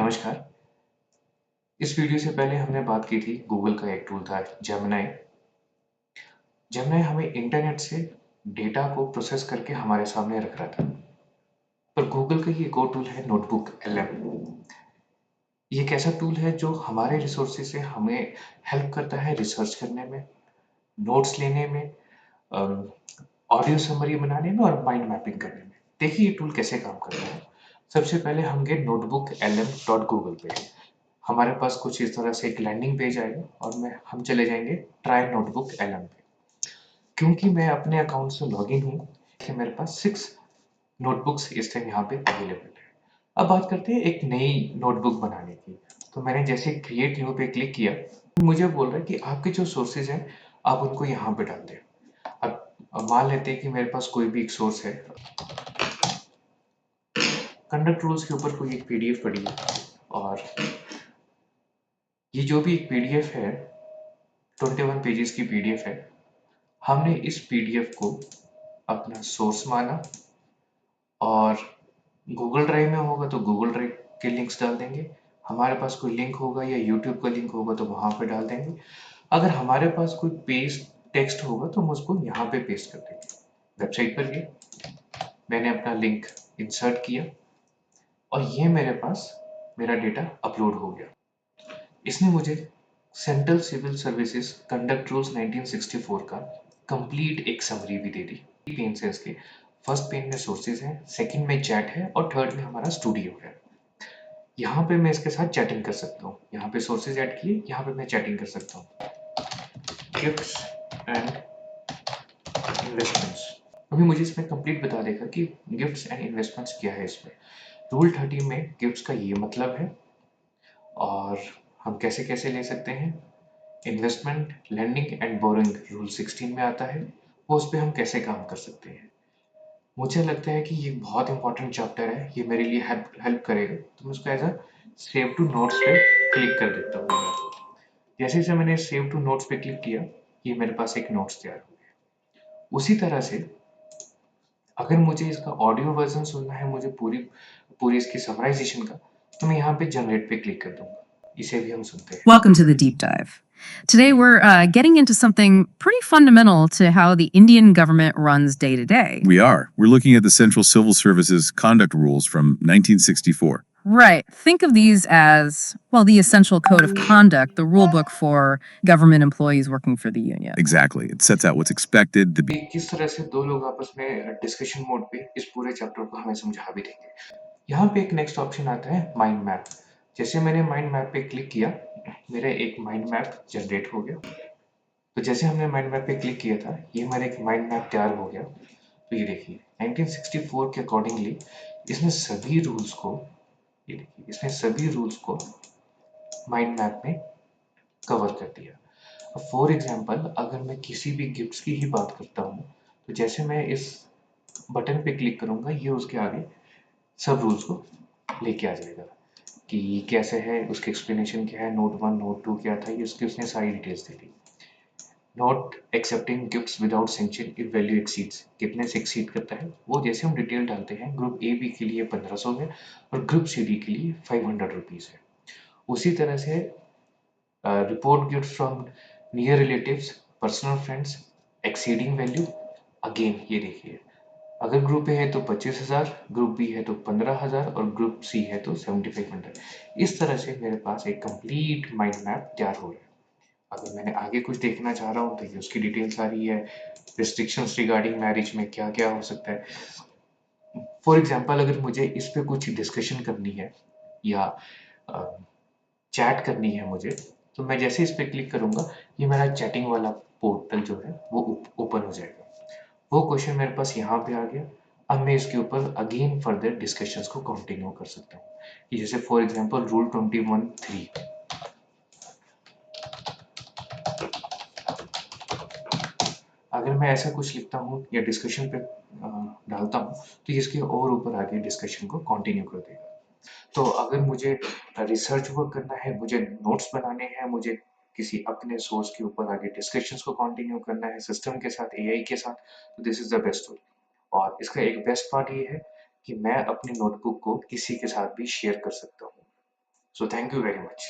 नमस्कार। इस वीडियो से पहले हमने बात की थी गूगल का एक टूल था जेमिनी। जेमिनी हमें इंटरनेट से डेटा को प्रोसेस करके हमारे सामने रख रहा था। पर गूगल का ये एक और टूल है नोटबुक एलएम। ये एक ऐसा टूल है जो हमारे रिसोर्सेज से हमें हेल्प करता है रिसर्च करने में, नोट्स लेने में, ऑडियो समरी बनाने में और माइंड मैपिंग करने में। देखिए ये टूल कैसे काम करता है। सबसे पहले हम गए नोटबुक lm.google पे। हमारे पास कुछ इस तरह से एक लैंडिंग पेज आएगा और हम चले जाएंगे ट्राई नोटबुक एलएम पे। क्योंकि मैं अपने अकाउंट से लॉगिन हूँ कि मेरे पास 6 नोटबुक्स इस टाइम यहाँ पे अवेलेबल है। अब बात करते हैं एक नई नोटबुक बनाने की। तो मैंने जैसे क्रिएट न्यू पे क्लिक किया, मुझे बोल रहा है कि आपके जो सोर्सेज हैं आप उनको यहाँ पे डाल दें। अब मान लेते हैं कि मेरे पास कोई भी एक सोर्स है, कंडक्ट रूल्स के ऊपर कोई एक पीडीएफ पड़ी है और ये जो भी एक पीडीएफ है 21 पेजेस की पीडीएफ है। हमने इस पीडीएफ को अपना सोर्स माना और गूगल ड्राइव में होगा तो गूगल ड्राइव के लिंक्स डाल देंगे। हमारे पास कोई लिंक होगा या यूट्यूब का लिंक होगा तो वहां पे डाल देंगे। अगर हमारे पास कोई पेस्ट टेक्स्ट होगा तो हम उसको यहाँ पे पेस्ट कर देंगे। वेबसाइट पर गए, मैंने अपना लिंक इंसर्ट किया और ये मेरे पास मेरा डेटा अपलोड हो गया। इसने मुझे central civil services conduct rules 1964 का कंप्लीट एक समरी भी दे दी। पेन से इसके फर्स्ट पेन में सोर्सेज है, सेकंड में चैट है और थर्ड में हमारा स्टूडियो है। यहाँ पे मैं इसके साथ चैटिंग कर सकता हूँ। यहाँ पे सोर्सेज ऐड किए, यहाँ पे मैं चैटिंग कर सकता हूँ। Gifts and investments. अभी मुझे इसमें कंप्लीट बता देगा कि गिफ्ट्स एंड इन्वेस्टमेंट्स क्या है। इसमें रूल 30 में गिफ्ट्स का ये मतलब है और हम कैसे कैसे ले सकते हैं। Investment, lending and borrowing rule 16 में आता है, वो उस पर हम कैसे काम कर सकते हैं। मुझे लगता है कि ये बहुत इंपॉर्टेंट चैप्टर है, ये मेरे लिए हेल्प करेगा, तो मैं उसको as a save to notes पे क्लिक कर देता हूँ। जैसे जैसे मैंने सेव टू नोट्स पे क्लिक किया, ये मेरे पास एक नोट्स तैयार हो गया। उसी तरह से अगर मुझे इसका ऑडियो वर्जन सुनना है, मुझे पूरी पूरी इसकी समराइजेशन का, तो मैं यहाँ पे जनरेट पे क्लिक कर दूंगा। इसे भी हम सुनते हैं। Welcome to the deep dive. Today we're getting into something pretty fundamental to how the Indian government runs day to day. We are. We're looking at the Central Civil Service's conduct rules from 1964. Right. Think of these as, well, the essential code of conduct, the rule book for government employees working for the union. Exactly. It sets out what's expected to be. किस तरह से दो लोग आपस में discussion mode पे इस पूरे चैप्टर को हमें समझा भी देंगे। यहाँ पे एक नेक्स्ट ऑप्शन आता है माइंड मैप। जैसे मैंने माइंड मैप पे क्लिक किया, मेरा एक माइंड मैप जनरेट हो गया। तो जैसे हमने माइंड मैप पे क्लिक किया था, ये मेरा एक माइंड मैप तैयार हो गया। तो ये देखिए 1964 के अकॉर्डिंगली इसने सभी रूल्स को, ये देखिए इसने सभी रूल्स को माइंड मैप में कवर कर दिया। अब फॉर एग्जांपल अगर मैं किसी भी गिफ्ट्स की ही बात करता हूँ, तो जैसे मैं इस बटन पे क्लिक करूंगा, ये उसके आगे सब रूल्स को लेके आ जाएगा कि ये कैसे है, उसकी एक्सप्लेनेशन क्या है, नोट 1 नोट 2 क्या था, ये उसकी उसने सारी details they the. Not accepting gifts without sanction if value exceeds, कितने से एक्सीड करता है वो जैसे हम डिटेल डालते हैं। ग्रुप ए बी के लिए 1500 है और ग्रुप सी डी के लिए 500 रुपीज है। उसी तरह से report gift from near relatives, personal friends exceeding value, again ये देखिए अगर ग्रुप ए है तो 25,000, ग्रुप बी है तो 15,000 और ग्रुप सी है तो 7500। इस तरह से मेरे पास एक कंप्लीट माइंड मैप तैयार हो रहा है। अगर मैंने आगे कुछ देखना चाह रहा हूँ तो ये उसकी डिटेल्स आ रही है। रिस्ट्रिक्शंस रिगार्डिंग मैरिज में क्या क्या हो सकता है। फॉर एग्जाम्पल अगर मुझे इस पे कुछ डिस्कशन करनी है या चैट करनी है मुझे, तो मैं जैसे इस पे क्लिक करूंगा, ये मेरा चैटिंग वाला पोर्टल जो है वो ओपन हो जाएगा। वो क्वेश्चन मेरे पास यहाँ पे आ गया। अब मैं इसके ऊपर अगेन फर्दर डिस्कशंस को कंटिन्यू कर सकता हूँ। जैसे फॉर एग्जांपल रूल 21(3), अगर मैं ऐसा कुछ लिखता हूँ या डिस्कशन पे डालता हूँ, तो इसके और ऊपर आगे डिस्कशन को कंटिन्यू कर देगा। तो अगर मुझे रिसर्च वर्क करना है, मुझे नोट्स बनाने हैं, मुझे किसी अपने सोर्स के ऊपर आगे डिस्कशंस को कंटिन्यू करना है सिस्टम के साथ, एआई के साथ, तो this is the best tool. और इसका एक बेस्ट पार्ट ये है कि मैं अपनी नोटबुक को किसी के साथ भी शेयर कर सकता हूँ। So thank you very much.